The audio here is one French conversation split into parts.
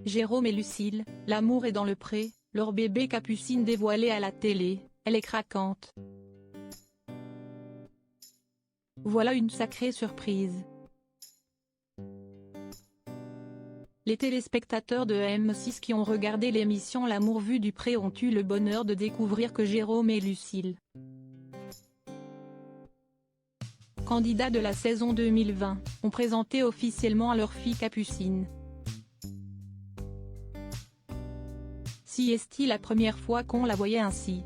Jérôme et Lucille, l'amour est dans le pré, leur bébé Capucine dévoilé à la télé, elle est craquante. Voilà une sacrée surprise. Les téléspectateurs de M6 qui ont regardé l'émission L'amour vu du pré ont eu le bonheur de découvrir que Jérôme et Lucille, candidats de la saison 2020, ont présenté officiellement leur fille Capucine. Si est-il la première fois qu'on la voyait ainsi?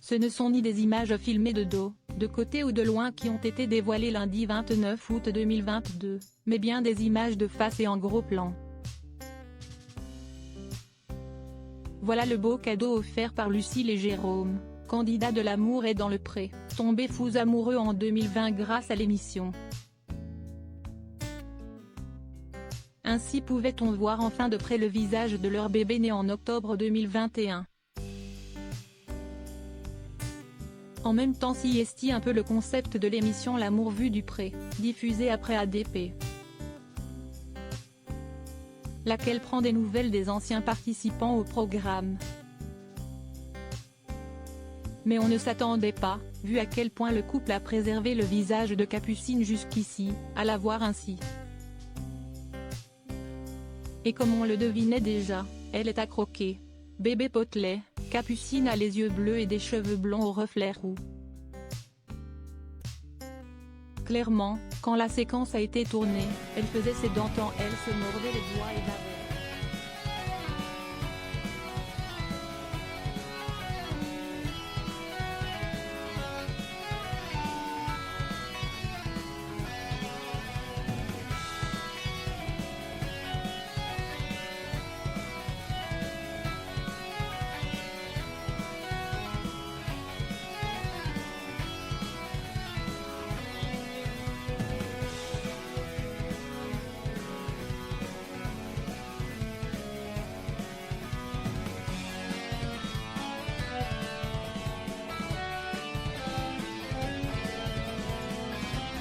Ce ne sont ni des images filmées de dos, de côté ou de loin qui ont été dévoilées lundi 29 août 2022, mais bien des images de face et en gros plan. Voilà le beau cadeau offert par Lucille et Jérôme, candidats de L'amour est dans le pré, tombés fous amoureux en 2020 grâce à l'émission. Ainsi pouvait-on voir enfin de près le visage de leur bébé né en octobre 2021. En même temps s'y est un peu le concept de l'émission L'amour vu du pré, diffusée après ADP, laquelle prend des nouvelles des anciens participants au programme. Mais on ne s'attendait pas, vu à quel point le couple a préservé le visage de Capucine jusqu'ici, à la voir ainsi. Et comme on le devinait déjà, elle est à croquer. Bébé potelet, Capucine a les yeux bleus et des cheveux blonds aux reflets roux. Clairement, quand la séquence a été tournée, elle faisait ses dents tant elle se mordait les doigts et bavait.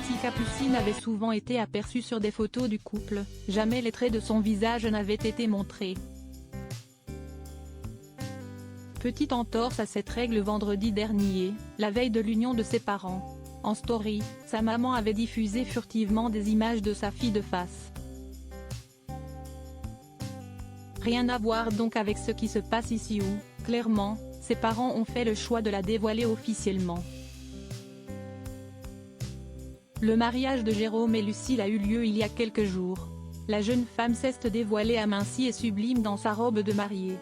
Si Capucine avait souvent été aperçue sur des photos du couple, jamais les traits de son visage n'avaient été montrés. Petite entorse à cette règle vendredi dernier, la veille de l'union de ses parents. En story, sa maman avait diffusé furtivement des images de sa fille de face. Rien à voir donc avec ce qui se passe ici où, clairement, ses parents ont fait le choix de la dévoiler officiellement. Le mariage de Jérôme et Lucille a eu lieu il y a quelques jours. La jeune femme s'est dévoilée amincie et sublime dans sa robe de mariée.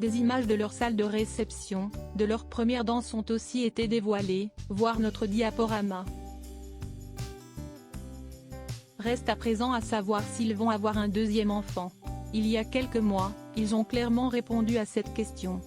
Des images de leur salle de réception, de leur première danse ont aussi été dévoilées, voir notre diaporama. Reste à présent à savoir s'ils vont avoir un deuxième enfant. Il y a quelques mois, ils ont clairement répondu à cette question.